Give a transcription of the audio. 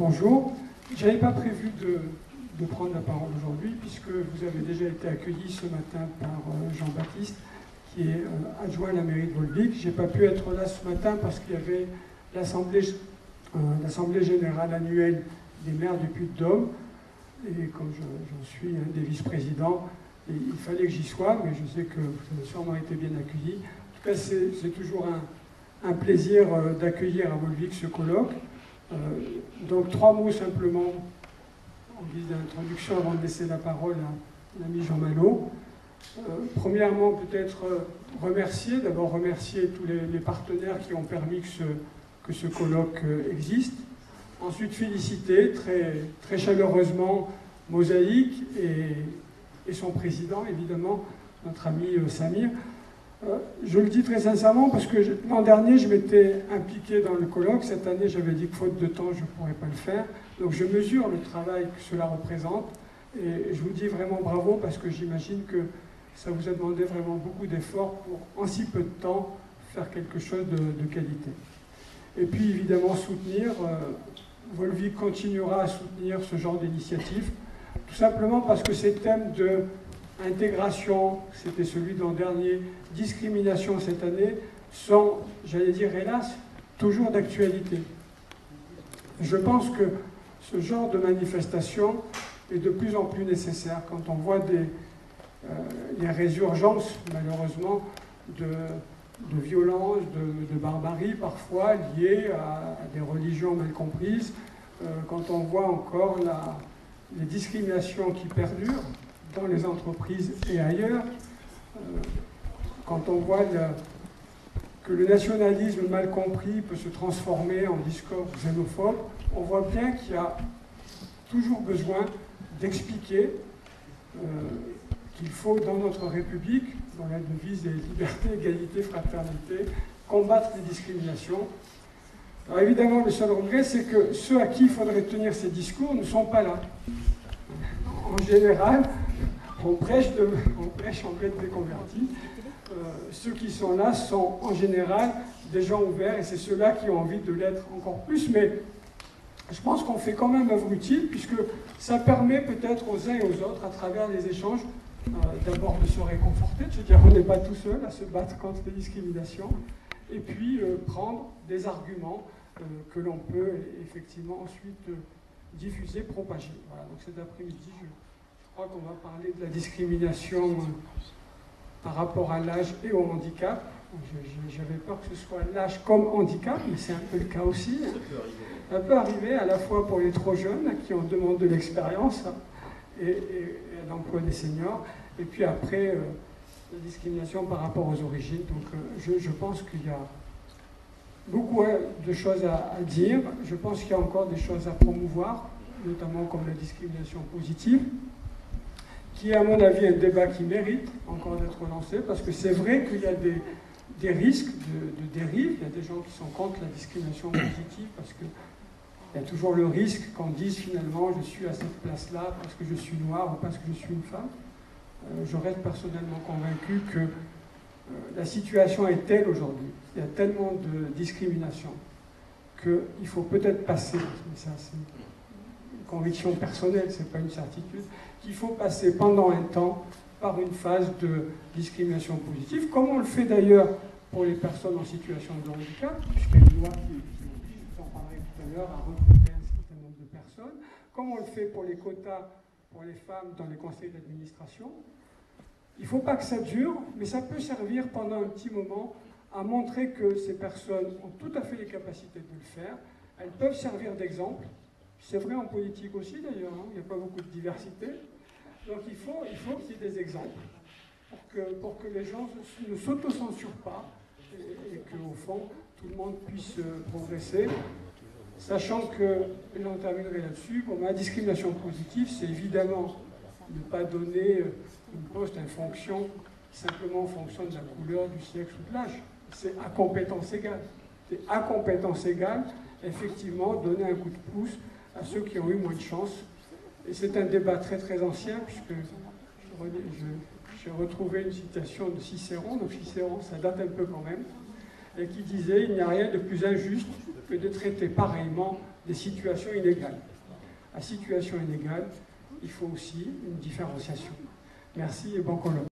Bonjour. Je n'avais pas prévu de prendre la parole aujourd'hui, puisque vous avez déjà été accueillis ce matin par Jean-Baptiste, qui est adjoint à la mairie de Volvic. Je n'ai pas pu être là ce matin parce qu'il y avait l'assemblée générale annuelle des maires du Puy-de-Dôme, et comme j'en suis un des vice-présidents, il fallait que j'y sois, mais je sais que vous avez sûrement été bien accueillis. En tout cas, c'est toujours un plaisir d'accueillir à Volvic ce colloque. Donc 3 mots simplement en guise d'introduction avant de laisser la parole à l'ami Jean Malo. Premièrement, peut-être d'abord remercier tous les partenaires qui ont permis que ce colloque existe. Ensuite, féliciter très chaleureusement Mosaïque et son président, évidemment, notre ami Samir. Je le dis très sincèrement parce que l'an dernier, je m'étais impliqué dans le colloque. Cette année, j'avais dit que faute de temps, je ne pourrais pas le faire. Donc je mesure le travail que cela représente. Et je vous dis vraiment bravo parce que j'imagine que ça vous a demandé vraiment beaucoup d'efforts pour, en si peu de temps, faire quelque chose de qualité. Et puis, évidemment, soutenir. Volvic continuera à soutenir ce genre d'initiative, tout simplement parce que ces thèmes de intégration, c'était celui de l'an dernier, discrimination cette année, sont, j'allais dire hélas, toujours d'actualité. Je pense que ce genre de manifestation est de plus en plus nécessaire quand on voit les résurgences, malheureusement, de violence, de barbarie parfois liées à des religions mal comprises, quand on voit encore les discriminations qui perdurent dans les entreprises et ailleurs, quand on voit que le nationalisme mal compris peut se transformer en discours xénophobe, on voit bien qu'il y a toujours besoin d'expliquer qu'il faut, dans notre République, dont la devise est liberté, égalité, fraternité, combattre les discriminations. Alors évidemment, le seul regret, c'est que ceux à qui il faudrait tenir ces discours ne sont pas là. En général, on prêche en bête des convertis. Ceux qui sont là sont en général des gens ouverts, et c'est ceux-là qui ont envie de l'être encore plus. Mais je pense qu'on fait quand même œuvre utile, puisque ça permet peut-être aux uns et aux autres, à travers les échanges, d'abord de se réconforter, de se dire on n'est pas tout seul à se battre contre les discriminations, et puis prendre des arguments que l'on peut effectivement ensuite diffuser, propager. Voilà, donc cet après-midi, je crois qu'on va parler de la discrimination par rapport à l'âge et au handicap. J'avais peur que ce soit l'âge comme handicap, mais c'est un peu le cas aussi. Ça peut arriver à la fois pour les trop jeunes, qui en demandent de l'expérience, et l'emploi des seniors, et puis après, la discrimination par rapport aux origines. Donc je pense qu'il y a beaucoup de choses à dire. Je pense qu'il y a encore des choses à promouvoir, notamment comme la discrimination positive, qui est à mon avis un débat qui mérite encore d'être lancé, parce que c'est vrai qu'il y a des risques de dérive. Il y a des gens qui sont contre la discrimination positive, parce qu'il y a toujours le risque qu'on dise finalement je suis à cette place-là parce que je suis noir ou parce que je suis une femme. Je reste personnellement convaincu que la situation est telle aujourd'hui, il y a tellement de discrimination qu'il faut peut-être passer, mais ça c'est une conviction personnelle, c'est pas une certitude, qu'il faut passer pendant un temps par une phase de discrimination positive, comme on le fait d'ailleurs pour les personnes en situation de handicap, puisqu'il y a une loi qui j'en parlerai tout à l'heure, à recruter un certain nombre de personnes, comme on le fait pour les quotas pour les femmes dans les conseils d'administration. Il ne faut pas que ça dure, mais ça peut servir pendant un petit moment à montrer que ces personnes ont tout à fait les capacités de le faire. Elles peuvent servir d'exemple. C'est vrai en politique aussi d'ailleurs, hein, il n'y a pas beaucoup de diversité. Donc il faut qu'il y ait des exemples pour que les gens ne s'autocensurent pas et qu'au fond, tout le monde puisse progresser. Sachant que, et on terminerai là-dessus, bon, ma discrimination positive, c'est évidemment ne pas donner une poste, une fonction, simplement en fonction de la couleur, du sexe ou de l'âge. C'est à compétence égale. C'est à compétence égale, effectivement, donner un coup de pouce à ceux qui ont eu moins de chance. Et c'est un débat très très ancien, puisque j'ai retrouvé une citation de Cicéron. Donc Cicéron, ça date un peu quand même. et qui disait « Il n'y a rien de plus injuste que de traiter pareillement des situations inégales. À situation inégale, il faut aussi une différenciation. » Merci et bon colloque.